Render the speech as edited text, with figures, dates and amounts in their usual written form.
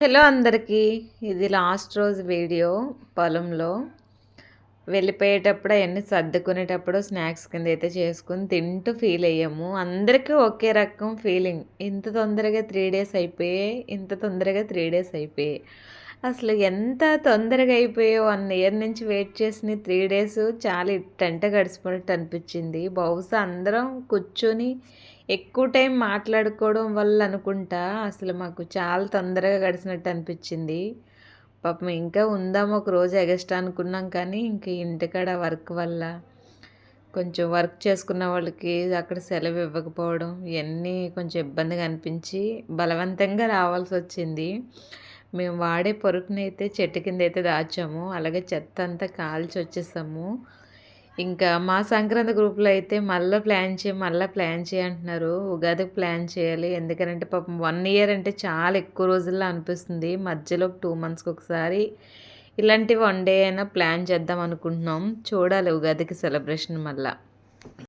Hello అందరికీ. ఇది last రోజు వీడియో పొలంలో. వెళ్ళిపోయేటప్పుడు అయన్నీ సర్దుకునేటప్పుడు స్నాక్స్ కింద అయితే చేసుకొని తింటూ ఫీల్ అయ్యాము. అందరికీ ఒకే రకం ఫీలింగ్. ఇంత తొందరగా 3 డేస్ అయిపోయాయి. ఇంత తొందరగా 3 డేస్ అయిపోయాయి. అసలు ఎంత తొందరగా అయిపోయాయో 1 ఇయర్ నుంచి వెయిట్ చేసిన 3 డేస్ చాలా ఇట్టంటే గడిచిపోయినట్టు అనిపించింది. బహుశా అందరం కూర్చొని ఎక్కువ టైం మాట్లాడుకోవడం వల్ల అనుకుంటా అసలు మాకు చాలా తొందరగా గడిచినట్టు అనిపించింది. పాపం ఇంకా ఉందాం ఒక రోజు ఎగస్ట్రా అనుకున్నాం కానీ ఇంక ఇంటికాడ వర్క్ వల్ల కొంచెం వర్క్ చేసుకున్న వాళ్ళకి అక్కడ సెలవు ఇవ్వకపోవడం ఇవన్నీ కొంచెం ఇబ్బందిగా అనిపించి బలవంతంగా రావాల్సొచ్చింది. మేము వాడే పొరుకునైతే చెట్టు కిందైతే దాచాము. అలాగే చెత్త అంతా కాల్చి వచ్చేసాము. ఇంకా మా సంక్రాంతి గ్రూప్‌లో అయితే మళ్ళా ప్లాన్ చేయి అంటున్నారు. ఉగాదికి ప్లాన్ చేయాలి. ఎందుకనంటే పాపం 1 ఇయర్ అంటే చాలా ఎక్కువ రోజుల్లా అనిపిస్తుంది. మధ్యలో 2 మంత్స్‌కొకసారి ఇలాంటి వన్ డే అయినా ప్లాన్ చేద్దాం అనుకుంటున్నాం. చూడాలి ఉగాదికి సెలబ్రేషన్ మళ్ళా.